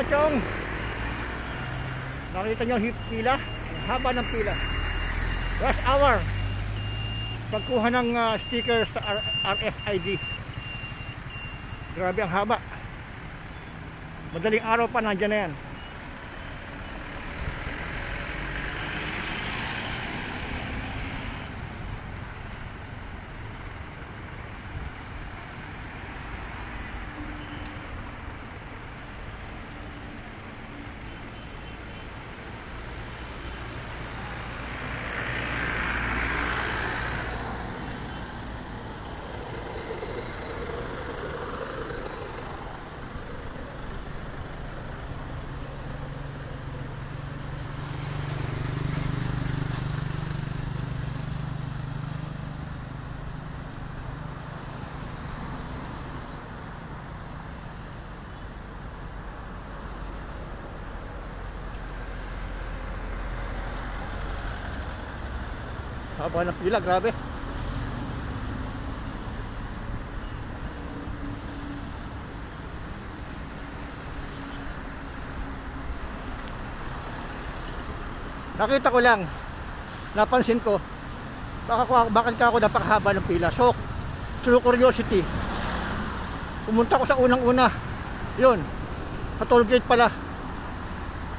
Chong. Nakita nyo pila? Ang haba ng pila. Rush hour. Pagkuha ng sticker sa RFID. Grabe ang haba. Madaling araw pa nandiyan na yan. Haba ng pila, grabe. Nakita ko lang, napansin ko, bakit ka ako napakahaba ng pila. So, through curiosity, pumunta ko sa unang-una. Yun, sa toll gate pala.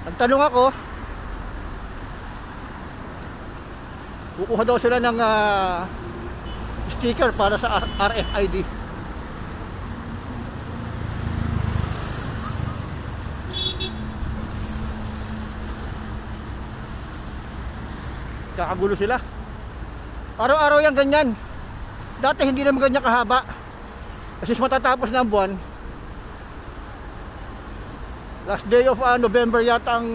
Nagtanong ako, kukuha daw sila ng sticker para sa RFID. Kakagulo sila. Araw-araw yan ganyan. Dati hindi naman ganyan kahaba. Kasi matatapos na ang buwan. Last day of November yata ang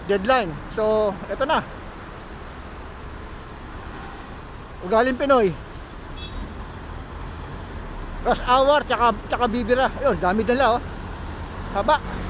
deadline. So, eto na. Ugaling Pinoy. Rush hour tsaka bibira. Ayun, dami nila oh. Haba.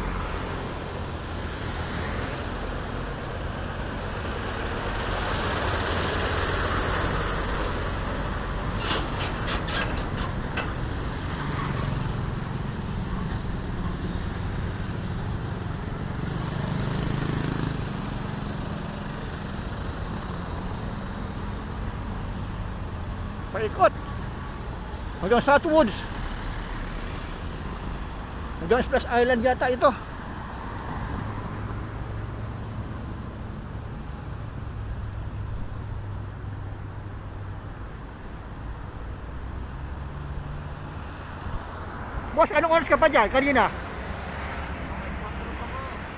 Paikot hanggang Southwoods, hanggang Splash Island yata ito. Boss, anong oras ka pa dyan kanina?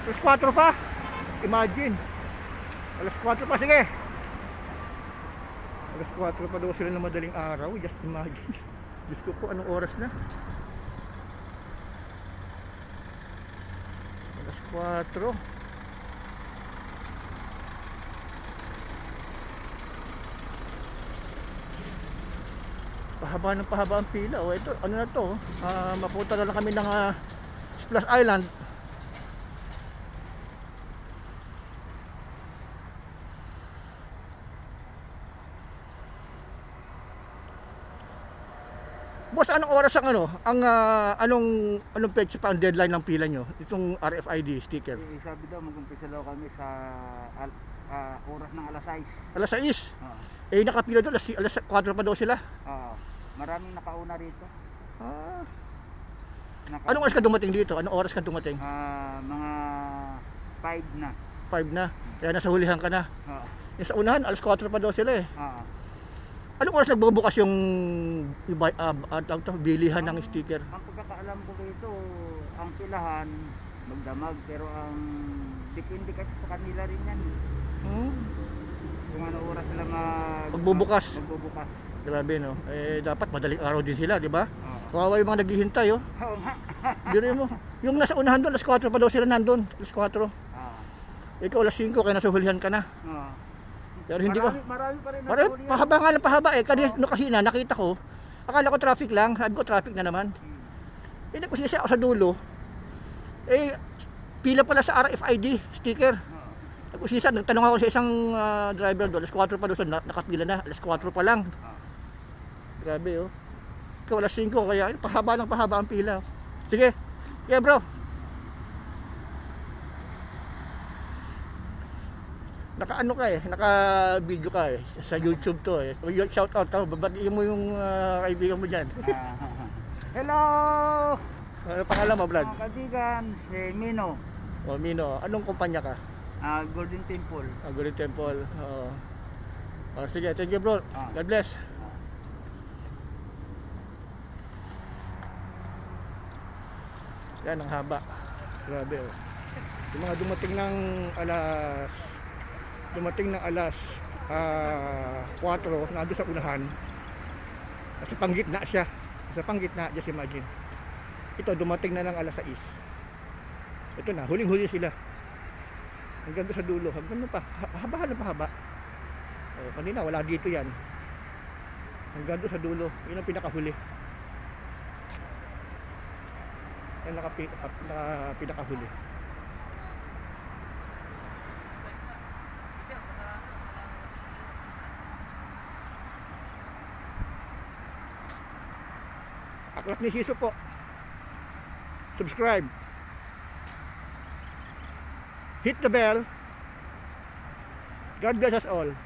Alas 4 pa? Imagine, alas 4 pa, sige. Alas 4 pa daw sila ng madaling araw. Just imagine. Diyos ko po, anong oras na? Alas 4. Pahaba ng pahaba ang pila. O ito, ano na to? Mapunta na lang kami ng Splash Island. Boss, anong oras ang anong petsa pa ang deadline ng pila nyo? Itong RFID sticker. Sabi daw mag-umpisa daw kami sa oras ng alas 6. Alas 6? Eh nakapila doon, alas 4 pa daw sila. Maraming nakauna rito. Anong oras ka dumating dito? Anong oras ka dumating? Mga 5 na. 5 na? Kaya nasa hulihan ka na? Yung sa unahan, alas 4 pa daw sila eh. Anong oras nagbubukas yung bilihan ng sticker? Ang pagkakaalam ko dito, ang pilahan magdamag, pero ang depende kasi sa kanila rin yan. Kung ano oras sila magbubukas. Grabe no? Eh dapat madaling araw din sila, di ba? Kawawa yung mga naghihintay oh. Oo nga. Dire mo. Yung nasa unahan doon, alas 4 pa daw sila nandun. Alas 4. Ikaw alas 5 kaya nasa hulihan ka na. Pero hindi ko. Marami pa rin. Pahaba nga lang pahaba eh. Kasi nakita ko, akala ko traffic lang. Sabi ko traffic na naman. Eh nagkusisi ako sa dulo. Eh pila pala sa RFID sticker. Nagkusisa, nagtanong ako sa isang driver doon. Alas 4 pa doon, nakapila na. Alas 4 pa lang. Grabe oh. Ikaw alas 5 kaya pahaba ng pahaba ang pila. Sige. Yeah bro. naka-ano ka eh, naka-video ka eh, sa YouTube to eh. Shout out ka, babatiin mo yung kaibigan mo dyan. Hello! Ano pangalan mo, Vlad? Mga kaibigan, si Mino. O, Mino, anong kumpanya ka? Golden Temple. Golden Temple. Oo. O, sige, thank you bro. God bless. Yan, ang haba. Grabe oh. Yung mga dumating ng alas 4, nandun sa unahan. Kasi panggitna siya. Sa panggitna, just imagine. Ito, dumating na ng alas 6. Ito na, huling-huli sila. Hanggang doon sa dulo, hanggang doon pa, haba. O, kanina, wala dito yan. Hanggang doon sa dulo, yun ang pinakahuli. Yan pinakahuli. Aklat ni Siso po. Subscribe. Hit the bell. God bless us all.